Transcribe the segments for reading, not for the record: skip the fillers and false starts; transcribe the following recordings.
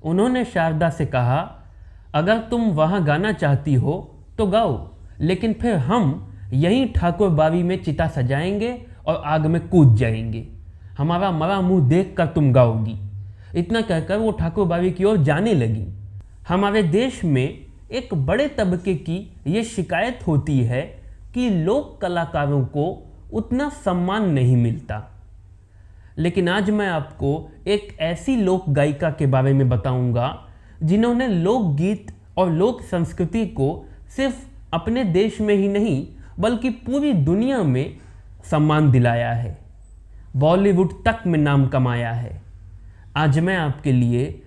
उन्होंने शारदा से कहा, अगर तुम वहाँ गाना चाहती हो तो गाओ, लेकिन फिर हम यहीं ठाकुर बाड़ी में चिता सजाएंगे और आग में कूद जाएंगे। हमारा मरा मुंह देख कर तुम गाओगी। इतना कहकर वो ठाकुर बाड़ी की ओर जाने लगी। हमारे देश में एक बड़े तबके की ये शिकायत होती है कि लोक कलाकारों को उतना सम्मान नहीं मिलता। लेकिन आज मैं आपको एक ऐसी लोक गायिका के बारे में बताऊंगा जिन्होंने लोकगीत और लोक संस्कृति को सिर्फ अपने देश में ही नहीं बल्कि पूरी दुनिया में सम्मान दिलाया है, बॉलीवुड तक में नाम कमाया है। आज मैं आपके लिए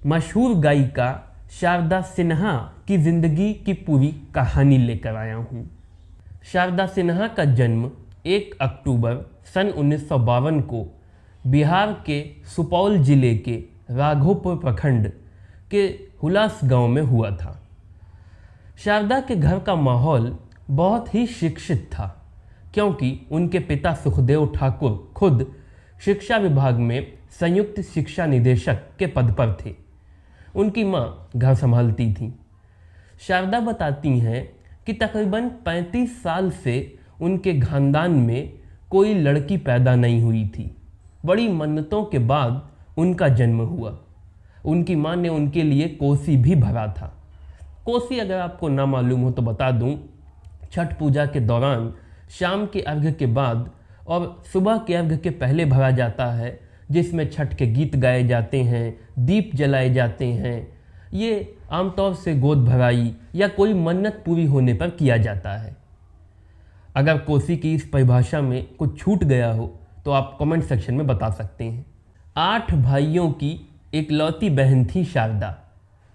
मशहूर गायिका शारदा सिन्हा की ज़िंदगी की पूरी कहानी लेकर आया हूँ। शारदा सिन्हा का जन्म 1 अक्टूबर सन 1952 को बिहार के सुपौल जिले के राघोपुर प्रखंड के हुलास गांव में हुआ था। शारदा के घर का माहौल बहुत ही शिक्षित था, क्योंकि उनके पिता सुखदेव ठाकुर खुद शिक्षा विभाग में संयुक्त शिक्षा निदेशक के पद पर थे। उनकी मां घर संभालती थी। शारदा बताती हैं कि तकरीबन 35 साल से उनके खानदान में कोई लड़की पैदा नहीं हुई थी। बड़ी मन्नतों के बाद उनका जन्म हुआ। उनकी मां ने उनके लिए कोसी भी भरा था। कोसी अगर आपको ना मालूम हो तो बता दूं, छठ पूजा के दौरान शाम के अर्घ्य के बाद और सुबह के अर्घ्य के पहले भरा जाता है, जिसमें छठ के गीत गाए जाते हैं, दीप जलाए जाते हैं। ये आमतौर से गोद भराई या कोई मन्नत पूरी होने पर किया जाता है। अगर कोसी की इस परिभाषा में कुछ छूट गया हो तो आप कमेंट सेक्शन में बता सकते हैं। 8 भाइयों की इकलौती बहन थी शारदा,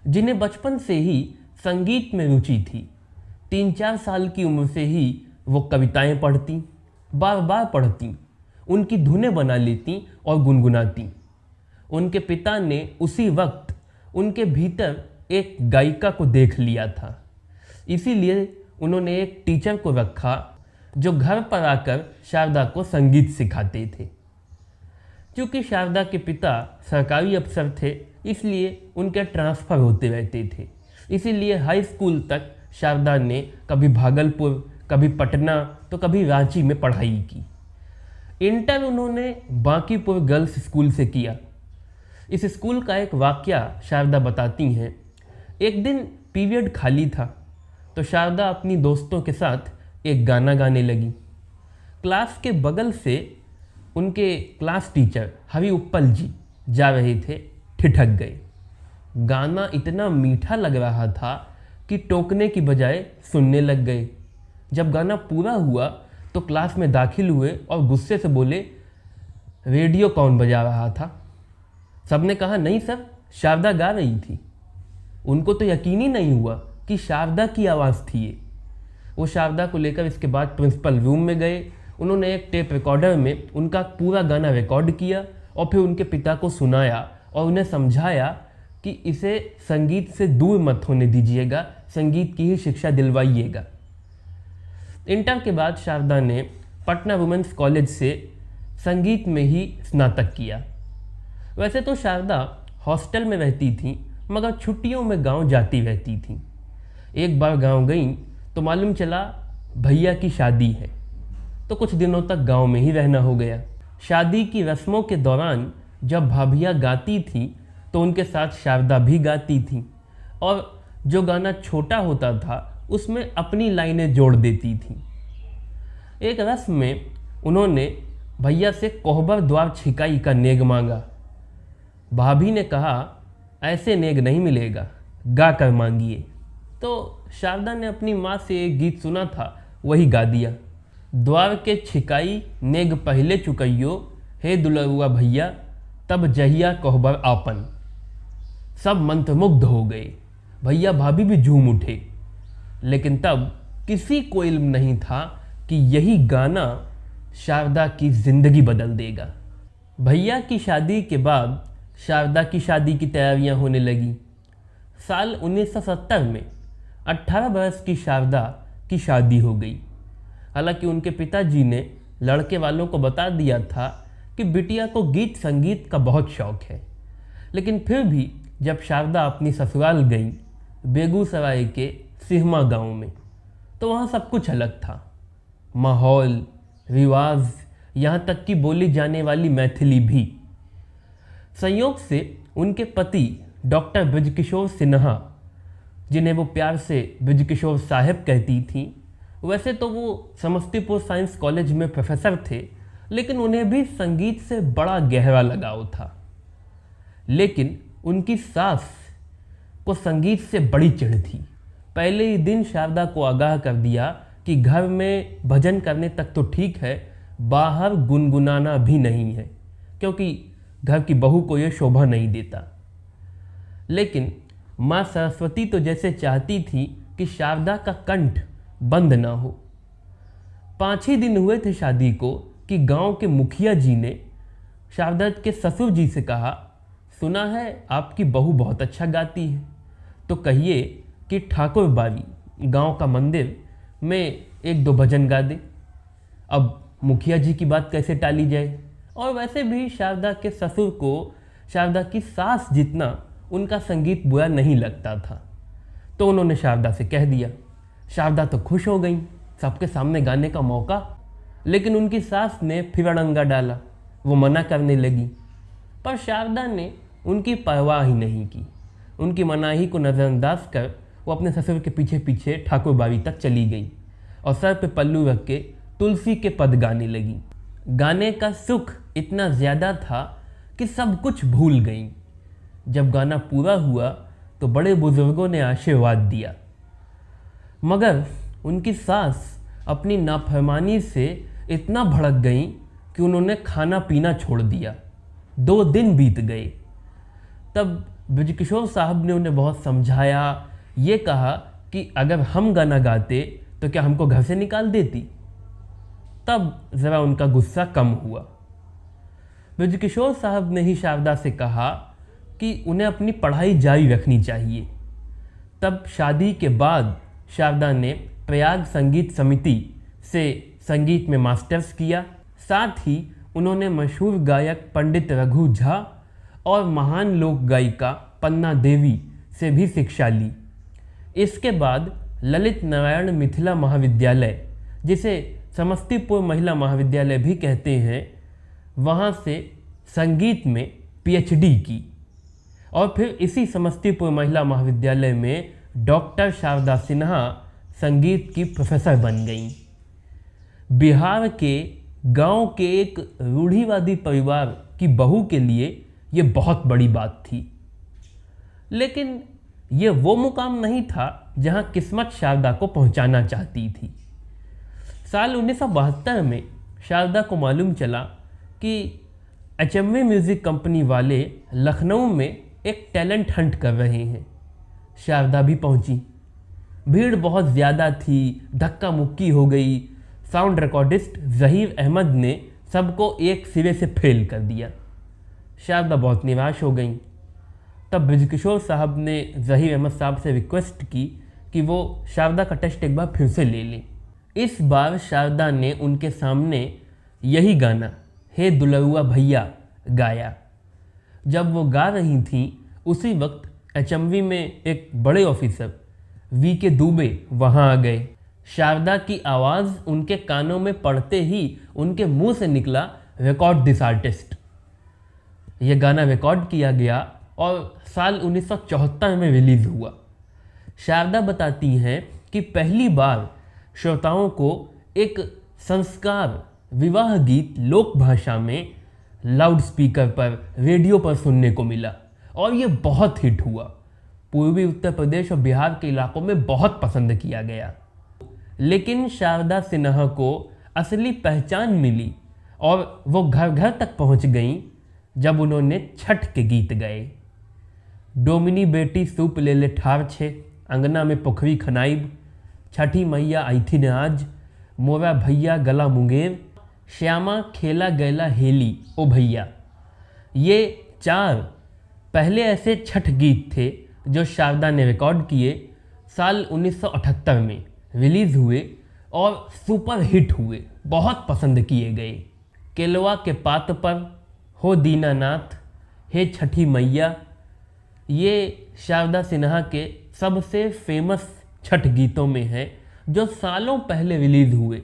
जिन्हें बचपन से ही संगीत में रुचि थी। 3-4 साल की उम्र से ही वो कविताएं पढ़ती, बार बार पढ़ती, उनकी धुनें बना लेती और गुनगुनाती। उनके पिता ने उसी वक्त उनके भीतर एक गायिका को देख लिया था, इसीलिए उन्होंने एक टीचर को रखा जो घर पर आकर शारदा को संगीत सिखाते थे। क्योंकि शारदा के पिता सरकारी अफसर थे, इसलिए उनके ट्रांसफ़र होते रहते थे। इसीलिए हाई स्कूल तक शारदा ने कभी भागलपुर, कभी पटना तो कभी रांची में पढ़ाई की। इंटर उन्होंने बांकीपुर गर्ल्स स्कूल से किया। इस स्कूल का एक वाकया शारदा बताती हैं। एक दिन पीरियड खाली था तो शारदा अपनी दोस्तों के साथ एक गाना गाने लगी। क्लास के बगल से उनके क्लास टीचर हरि उप्पल जी जा रहे थे, ठिठक गए। गाना इतना मीठा लग रहा था कि टोकने की बजाय सुनने लग गए। जब गाना पूरा हुआ तो क्लास में दाखिल हुए और गुस्से से बोले, रेडियो कौन बजा रहा था? सबने कहा, नहीं सर, शारदा गा रही थी। उनको तो यकीन ही नहीं हुआ कि शारदा की आवाज़ थी ये। वो शारदा को लेकर इसके बाद प्रिंसिपल रूम में गए। उन्होंने एक टेप रिकॉर्डर में उनका पूरा गाना रिकॉर्ड किया और फिर उनके पिता को सुनाया और उन्हें समझाया कि इसे संगीत से दूर मत होने दीजिएगा, संगीत की ही शिक्षा दिलवाइएगा। इंटर के बाद शारदा ने पटना वुमेंस कॉलेज से संगीत में ही स्नातक किया। वैसे तो शारदा हॉस्टल में रहती थी, मगर छुट्टियों में गांव जाती रहती थी। एक बार गांव गई तो मालूम चला भैया की शादी है, तो कुछ दिनों तक गांव में ही रहना हो गया। शादी की रस्मों के दौरान जब भाभियाँ गाती थी तो उनके साथ शारदा भी गाती थी, और जो गाना छोटा होता था उसमें अपनी लाइनें जोड़ देती थी। एक रस्म में उन्होंने भैया से कोहबर द्वार छिकाई का नेग मांगा। भाभी ने कहा, ऐसे नेग नहीं मिलेगा, गा कर मांगिए। तो शारदा ने अपनी माँ से एक गीत सुना था, वही गा दिया। द्वार के छिकाई नेग पहले चुकइयो, हे दुलरुआ भैया तब जहिया कोहबर आपन। सब मंत्रमुग्ध हो गए, भैया भाभी भी झूम उठे। लेकिन तब किसी को इल्म नहीं था कि यही गाना शारदा की ज़िंदगी बदल देगा। भैया की शादी के बाद शारदा की शादी की तैयारियां होने लगी। साल 1970 में 18 बरस की शारदा की शादी हो गई। हालांकि उनके पिताजी ने लड़के वालों को बता दिया था कि बिटिया को गीत संगीत का बहुत शौक है, लेकिन फिर भी जब शारदा अपनी ससुराल गई बेगूसराय के सिहमा गांव में, तो वहाँ सब कुछ अलग था। माहौल, रिवाज, यहाँ तक कि बोली जाने वाली मैथिली भी। संयोग से उनके पति डॉक्टर बृजकिशोर सिन्हा, जिन्हें वो प्यार से बृजकिशोर साहब कहती थीं, वैसे तो वो समस्तीपुर साइंस कॉलेज में प्रोफेसर थे, लेकिन उन्हें भी संगीत से बड़ा गहरा लगाव था। लेकिन उनकी सास को संगीत से बड़ी चिढ़ थी। पहले ही दिन शारदा को आगाह कर दिया कि घर में भजन करने तक तो ठीक है, बाहर गुनगुनाना भी नहीं है, क्योंकि घर की बहू को यह शोभा नहीं देता। लेकिन माँ सरस्वती तो जैसे चाहती थी कि शारदा का कंठ बंद ना हो। 5 ही दिन हुए थे शादी को कि गांव के मुखिया जी ने शारदा के ससुर जी से कहा, सुना है आपकी बहू बहुत अच्छा गाती है, तो कहिए कि ठाकुर बावी गांव का मंदिर में 1-2 भजन गा दे। अब मुखिया जी की बात कैसे टाली जाए, और वैसे भी शारदा के ससुर को शारदा की सास जितना उनका संगीत बुरा नहीं लगता था। तो उन्होंने शारदा से कह दिया। शारदा तो खुश हो गई, सबके सामने गाने का मौका। लेकिन उनकी सास ने फिर अड़ंगा डाला, वो मना करने लगी। पर शारदा ने उनकी परवाह ही नहीं की। उनकी मनाही को नज़रअंदाज कर वो अपने ससुर के पीछे पीछे ठाकुर बावी तक चली गई और सर पे पल्लू रख के तुलसी के पद गाने लगी। गाने का सुख इतना ज़्यादा था कि सब कुछ भूल गई। जब गाना पूरा हुआ तो बड़े बुजुर्गों ने आशीर्वाद दिया, मगर उनकी सास अपनी नाफरमानी से इतना भड़क गई कि उन्होंने खाना पीना छोड़ दिया। 2 दिन बीत गए। तब बृजकिशोर साहब ने उन्हें बहुत समझाया, ये कहा कि अगर हम गाना गाते तो क्या हमको घर से निकाल देती। तब ज़रा उनका गुस्सा कम हुआ। बृजकिशोर साहब ने ही शारदा से कहा कि उन्हें अपनी पढ़ाई जारी रखनी चाहिए। तब शादी के बाद शारदा ने प्रयाग संगीत समिति से संगीत में मास्टर्स किया। साथ ही उन्होंने मशहूर गायक पंडित रघु झा और महान लोक गायिका पन्ना देवी से भी शिक्षा ली। इसके बाद ललित नारायण मिथिला महाविद्यालय, जिसे समस्तीपुर महिला महाविद्यालय भी कहते हैं, वहाँ से संगीत में पीएचडी की और फिर इसी समस्तीपुर महिला महाविद्यालय में डॉक्टर शारदा सिन्हा संगीत की प्रोफेसर बन गईं। बिहार के गांव के एक रूढ़िवादी परिवार की बहू के लिए ये बहुत बड़ी बात थी। लेकिन ये वो मुकाम नहीं था जहां किस्मत शारदा को पहुंचाना चाहती थी। साल 1972 में शारदा को मालूम चला कि HMV म्यूज़िक कंपनी वाले लखनऊ में एक टैलेंट हंट कर रहे हैं। शारदा भी पहुंची। भीड़ बहुत ज़्यादा थी, धक्का मुक्की हो गई। साउंड रिकॉर्डिस्ट ज़हीर अहमद ने सबको एक सिरे से फेल कर दिया। शारदा बहुत निराश हो गई। तब बृजकिशोर साहब ने ज़हीर अहमद साहब से रिक्वेस्ट की कि वो शारदा का टेस्ट एक बार फिर से ले लें। इस बार शारदा ने उनके सामने यही गाना हे दुलरुआ भैया गाया। जब वो गा रही थीं उसी वक्त HMV में एक बड़े ऑफिसर VK दुबे वहाँ आ गए। शारदा की आवाज़ उनके कानों में पड़ते ही उनके मुंह से निकला, रिकॉर्ड दिस आर्टिस्ट। यह गाना रिकॉर्ड किया गया और साल 1974 में रिलीज़ हुआ। शारदा बताती हैं कि पहली बार श्रोताओं को एक संस्कार विवाह गीत लोक भाषा में लाउड स्पीकर पर, रेडियो पर सुनने को मिला और ये बहुत हिट हुआ। पूर्वी उत्तर प्रदेश और बिहार के इलाकों में बहुत पसंद किया गया। लेकिन शारदा सिन्हा को असली पहचान मिली और वो घर घर तक पहुंच गईं जब उन्होंने छठ के गीत गाए। डोमिनी बेटी सूप ले ले ठार छे, अंगना में पोखरी खनाइब, छठी मैया आई थी न आज, मोरा भैया गला मुंगेर, श्यामा खेला गैला हेली ओ भैया। ये 4 पहले ऐसे छठ गीत थे जो शारदा ने रिकॉर्ड किए, साल 1978 में रिलीज़ हुए और सुपर हिट हुए, बहुत पसंद किए गए। केलवा के पात पर, हो दीनानाथ, हे छठी मैया, ये शारदा सिन्हा के सबसे फेमस छठ गीतों में है, जो सालों पहले रिलीज़ हुए,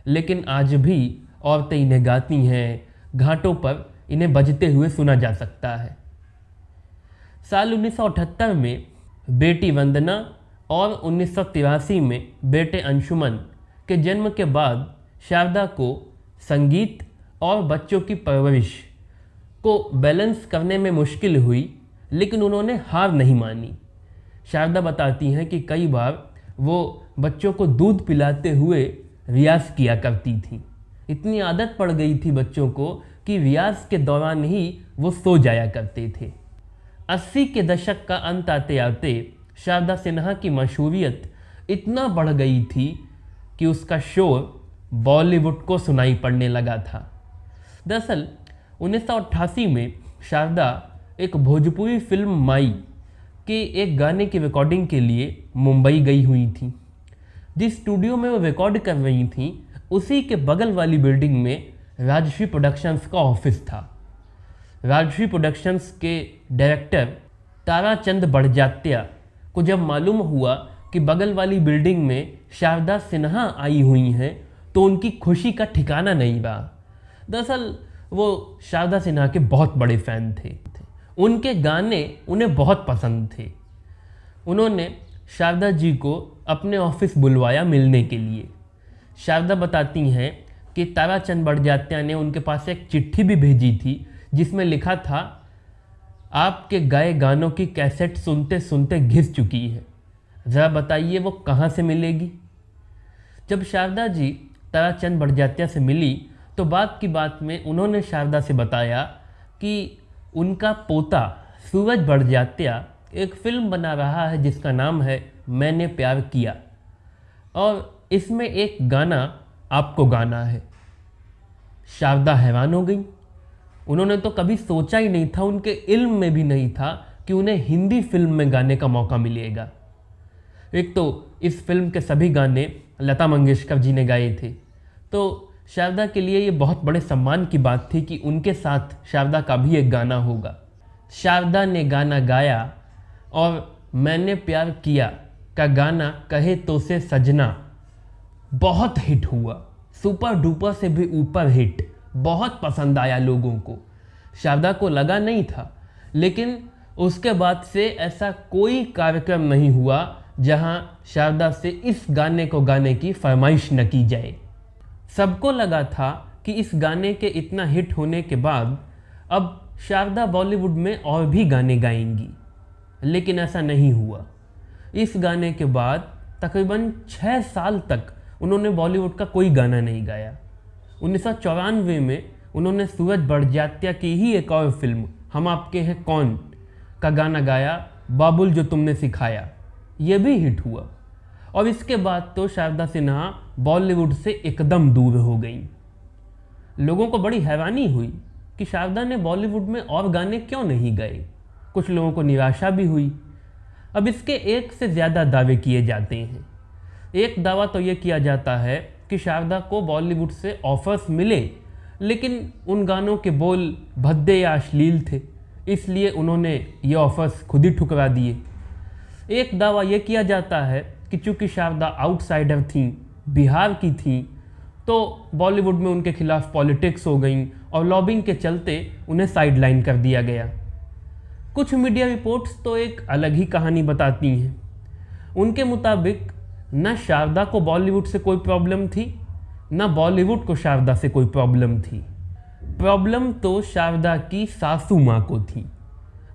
लेकिन आज भी औरतें इन्हें गाती हैं, घाटों पर इन्हें बजते हुए सुना जा सकता है। साल 1978 में बेटी वंदना और 1983 में बेटे अंशुमन के जन्म के बाद शारदा को संगीत और बच्चों की परवरिश को बैलेंस करने में मुश्किल हुई, लेकिन उन्होंने हार नहीं मानी। शारदा बताती हैं कि कई बार वो बच्चों को दूध पिलाते हुए रियाज किया करती थी। इतनी आदत पड़ गई थी बच्चों को कि रियाज के दौरान ही वो सो जाया करते थे। 80 के दशक का अंत आते आते शारदा सिन्हा की मशहूरियत इतना बढ़ गई थी कि उसका शोर बॉलीवुड को सुनाई पड़ने लगा था। दरअसल 1988 में शारदा एक भोजपुरी फिल्म माई के एक गाने की रिकॉर्डिंग के लिए मुंबई गई हुई थी। जिस स्टूडियो में वो रिकॉर्ड कर रही थी, उसी के बगल वाली बिल्डिंग में राजश्री प्रोडक्शंस का ऑफिस था। राजश्री प्रोडक्शंस के डायरेक्टर ताराचंद बड़जात्या को जब मालूम हुआ कि बगल वाली बिल्डिंग में शारदा सिन्हा आई हुई हैं, तो उनकी खुशी का ठिकाना नहीं रहा। दरअसल वो शारदा सिन्हा के बहुत बड़े फ़ैन थे। उनके गाने उन्हें बहुत पसंद थे। उन्होंने शारदा जी को अपने ऑफिस बुलवाया मिलने के लिए। शारदा बताती हैं कि ताराचंद बड़जात्या ने उनके पास एक चिट्ठी भी भेजी थी, जिसमें लिखा था, आपके गाए गानों की कैसेट सुनते सुनते घिस चुकी है, ज़रा बताइए वो कहाँ से मिलेगी। जब शारदा जी ताराचंद बड़जात्या से मिली तो बात की बात में उन्होंने शारदा से बताया कि उनका पोता सूरज बड़जात्या एक फिल्म बना रहा है जिसका नाम है मैंने प्यार किया, और इसमें एक गाना आपको गाना है। शारदा हैरान हो गई। उन्होंने तो कभी सोचा ही नहीं था, उनके इल्म में भी नहीं था कि उन्हें हिंदी फिल्म में गाने का मौका मिलेगा। एक तो इस फिल्म के सभी गाने लता मंगेशकर जी ने गाए थे, तो शारदा के लिए ये बहुत बड़े सम्मान की बात थी कि उनके साथ शारदा का भी एक गाना होगा। शारदा ने गाना गाया और मैंने प्यार किया का गाना कहे तो से सजना बहुत हिट हुआ, सुपर डुपर से भी ऊपर हिट, बहुत पसंद आया लोगों को। शारदा को लगा नहीं था, लेकिन उसके बाद से ऐसा कोई कार्यक्रम नहीं हुआ जहां शारदा से इस गाने को गाने की फरमाइश न की जाए। सबको लगा था कि इस गाने के इतना हिट होने के बाद अब शारदा बॉलीवुड में और भी गाने गाएंगी, लेकिन ऐसा नहीं हुआ। इस गाने के बाद तकरीबन 6 साल तक उन्होंने बॉलीवुड का कोई गाना नहीं गाया। 1994 में उन्होंने सूरज बड़जात्या की ही एक और फिल्म हम आपके हैं कौन का गाना गाया, बाबुल जो तुमने सिखाया, ये भी हिट हुआ। और इसके बाद तो शारदा सिन्हा बॉलीवुड से एकदम दूर हो गई। लोगों को बड़ी हैरानी हुई कि शारदा ने बॉलीवुड में और गाने क्यों नहीं गाए। कुछ लोगों को निराशा भी हुई। अब इसके एक से ज़्यादा दावे किए जाते हैं। एक दावा तो ये किया जाता है कि शारदा को बॉलीवुड से ऑफर्स मिले, लेकिन उन गानों के बोल भद्दे या अश्लील थे, इसलिए उन्होंने ये ऑफर्स खुद ही ठुकरा दिए। एक दावा ये किया जाता है कि चूँकि शारदा आउटसाइडर थीं, बिहार की थीं, तो बॉलीवुड में उनके खिलाफ पॉलिटिक्स हो गई और लॉबिंग के चलते उन्हें साइडलाइन कर दिया गया। कुछ मीडिया रिपोर्ट्स तो एक अलग ही कहानी बताती हैं। उनके मुताबिक न शारदा को बॉलीवुड से कोई प्रॉब्लम थी, न बॉलीवुड को शारदा से कोई प्रॉब्लम थी। प्रॉब्लम तो शारदा की सासू माँ को थी।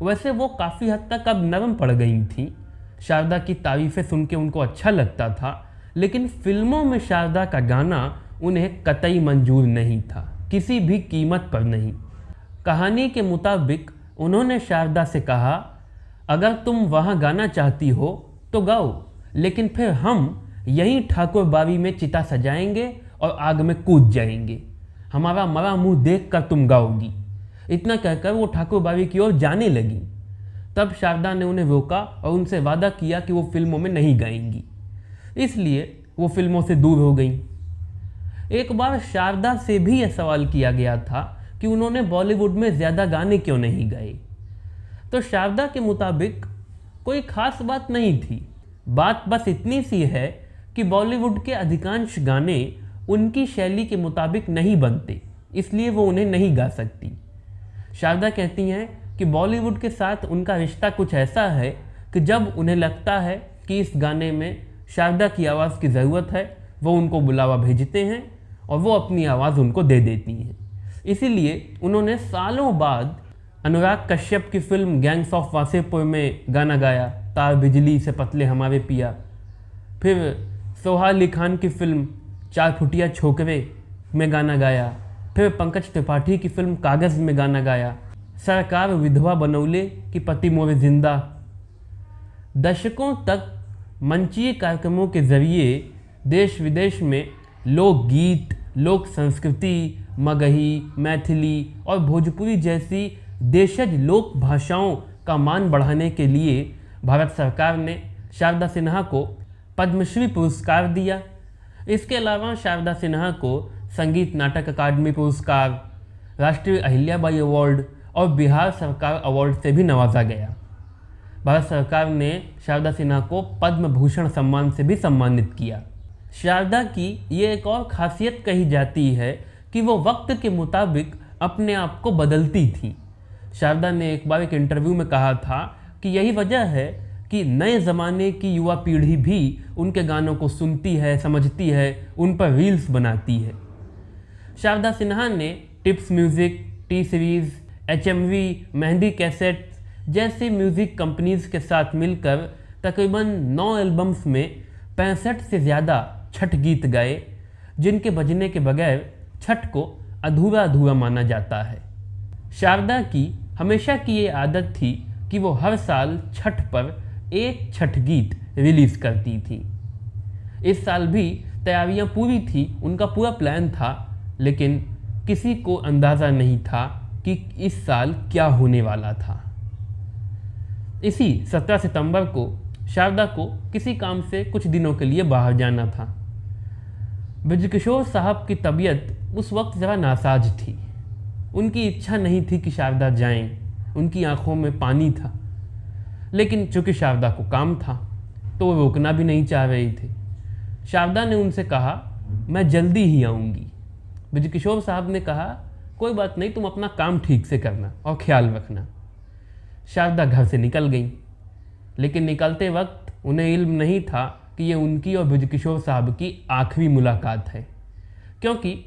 वैसे वो काफ़ी हद तक अब नरम पड़ गई थी। शारदा की तारीफ़ें सुन के उनको अच्छा लगता था, लेकिन फिल्मों में शारदा का गाना उन्हें कतई मंजूर नहीं था, किसी भी कीमत पर नहीं। कहानी के मुताबिक उन्होंने शारदा से कहा, अगर तुम वहाँ गाना चाहती हो तो गाओ, लेकिन फिर हम यहीं ठाकुर बावी में चिता सजाएंगे और आग में कूद जाएंगे। हमारा मरा मुंह देखकर तुम गाओगी। इतना कहकर वो ठाकुर बावी की ओर जाने लगी। तब शारदा ने उन्हें रोका और उनसे वादा किया कि वो फिल्मों में नहीं गाएंगी, इसलिए वो फिल्मों से दूर हो गई। एक बार शारदा से भी यह सवाल किया गया था कि उन्होंने बॉलीवुड में ज़्यादा गाने क्यों नहीं गाए। तो शारदा के मुताबिक कोई खास बात नहीं थी। बात बस इतनी सी है कि बॉलीवुड के अधिकांश गाने उनकी शैली के मुताबिक नहीं बनते, इसलिए वो उन्हें नहीं गा सकती। शारदा कहती हैं कि बॉलीवुड के साथ उनका रिश्ता कुछ ऐसा है कि जब उन्हें लगता है कि इस गाने में शारदा की आवाज़ की ज़रूरत है, वो उनको बुलावा भेजते हैं और वो अपनी आवाज़ उनको दे देती हैं। इसीलिए उन्होंने सालों बाद अनुराग कश्यप की फिल्म गैंग्स ऑफ वासेपुर में गाना गाया, तार बिजली से पतले हमारे पिया। फिर सोहा अली खान की फिल्म चार फुटिया छोकरे में गाना गाया। फिर पंकज त्रिपाठी की फिल्म कागज़ में गाना गाया। सरकार विधवा बनौले की पति मोरे जिंदा। दशकों तक मंचीय कार्यक्रमों के जरिए देश विदेश में लोकगीत, लोक संस्कृति, मगही, मैथिली और भोजपुरी जैसी देशज लोक भाषाओं का मान बढ़ाने के लिए भारत सरकार ने शारदा सिन्हा को पद्मश्री पुरस्कार दिया। इसके अलावा शारदा सिन्हा को संगीत नाटक अकादमी पुरस्कार, राष्ट्रीय अहिल्याबाई अवार्ड और बिहार सरकार अवार्ड से भी नवाजा गया। भारत सरकार ने शारदा सिन्हा को पद्म भूषण सम्मान से भी सम्मानित किया। शारदा की ये एक और खासियत कही जाती है कि वो वक्त के मुताबिक अपने आप को बदलती थी। शारदा ने एक बार एक इंटरव्यू में कहा था कि यही वजह है कि नए ज़माने की युवा पीढ़ी भी उनके गानों को सुनती है, समझती है, उन पर रील्स बनाती है। शारदा सिन्हा ने tips music, T series, HMV, mehndi cassette जैसी म्यूज़िक कंपनीज़ के साथ मिलकर तकरीबन 9 एल्बम्स में 65 से ज़्यादा छठ गीत गाए, जिनके बजने के बगैर छठ को अधूरा अधूरा माना जाता है। शारदा की हमेशा की ये आदत थी कि वो हर साल छठ पर एक छठ गीत रिलीज़ करती थी। इस साल भी तैयारियां पूरी थी, उनका पूरा प्लान था, लेकिन किसी को अंदाज़ा नहीं था कि इस साल क्या होने वाला था। इसी 17 सितंबर को शारदा को किसी काम से कुछ दिनों के लिए बाहर जाना था। ब्रजकिशोर साहब की तबीयत उस वक्त ज़रा नासाज थी। उनकी इच्छा नहीं थी कि शारदा जाएं, उनकी आंखों में पानी था, लेकिन चूंकि शारदा को काम था तो वो रोकना भी नहीं चाह रही थी। शारदा ने उनसे कहा, मैं जल्दी ही आऊँगी। ब्रजकिशोर साहब ने कहा, कोई बात नहीं, तुम अपना काम ठीक से करना और ख्याल रखना। शारदा घर से निकल गई, लेकिन निकलते वक्त उन्हें इल्म नहीं था कि ये उनकी और ब्रजकिशोर साहब की आखिरी मुलाकात है, क्योंकि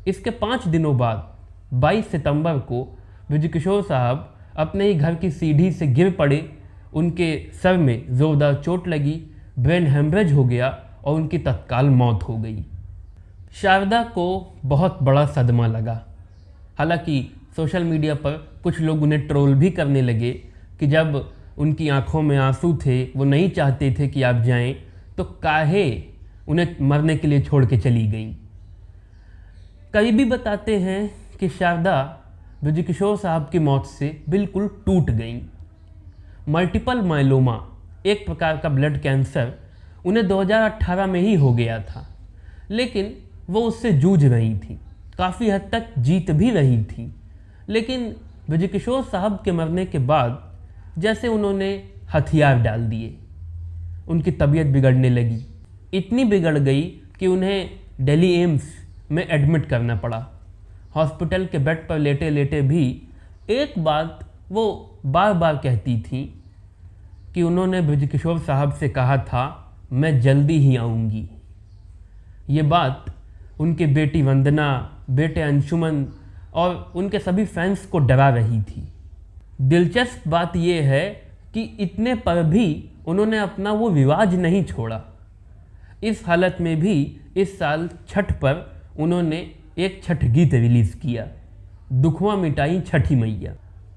इसके 5 दिनों बाद 22 सितंबर को ब्रजकिशोर साहब अपने ही घर की सीढ़ी से गिर पड़े। उनके सर में ज़ोरदार चोट लगी, ब्रेन हेमरेज हो गया और उनकी तत्काल मौत हो गई। शारदा को बहुत बड़ा सदमा लगा। हालांकि सोशल मीडिया पर कुछ लोग उन्हें ट्रोल भी करने लगे कि जब उनकी आंखों में आंसू थे, वो नहीं चाहते थे कि आप जाएं, तो काहे उन्हें मरने के लिए छोड़ के चली गईं। करीबी बताते हैं कि शारदा ब्रजकिशोर साहब की मौत से बिल्कुल टूट गईं। मल्टीपल मायलोमा, एक प्रकार का ब्लड कैंसर, उन्हें 2018 में ही हो गया था, लेकिन वो उससे जूझ रही थी, काफ़ी हद तक जीत भी रही थी। लेकिन ब्रजकिशोर साहब के मरने के बाद जैसे उन्होंने हथियार डाल दिए, उनकी तबीयत बिगड़ने लगी। इतनी बिगड़ गई कि उन्हें दिल्ली एम्स में एडमिट करना पड़ा। हॉस्पिटल के बेड पर लेटे लेटे भी एक बात वो बार बार कहती थी कि उन्होंने ब्रजकिशोर साहब से कहा था, मैं जल्दी ही आऊँगी। ये बात उनकी बेटी वंदना, बेटे अंशुमन और उनके सभी फैंस को डरा रही थी। दिलचस्प बात यह है कि इतने पर भी उन्होंने अपना वो रिवाज नहीं छोड़ा। इस हालत में भी इस साल छठ पर उन्होंने एक छठ गीत रिलीज़ किया, दुखवा मिटाई छठी मैया,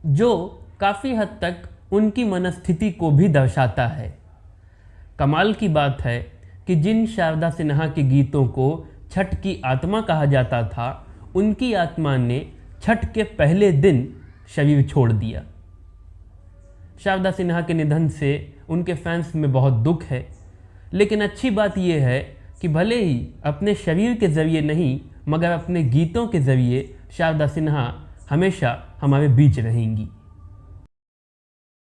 जो काफ़ी हद तक उनकी मनस्थिति को भी दर्शाता है। कमाल की बात है कि जिन शारदा सिन्हा के गीतों को छठ की आत्मा कहा जाता था, उनकी आत्मा ने छठ के पहले दिन शरीर छोड़ दिया। शारदा सिन्हा के निधन से उनके फैंस में बहुत दुख है, लेकिन अच्छी बात यह है कि भले ही अपने शरीर के ज़रिए नहीं, मगर अपने गीतों के ज़रिए शारदा सिन्हा हमेशा हमारे बीच रहेंगी।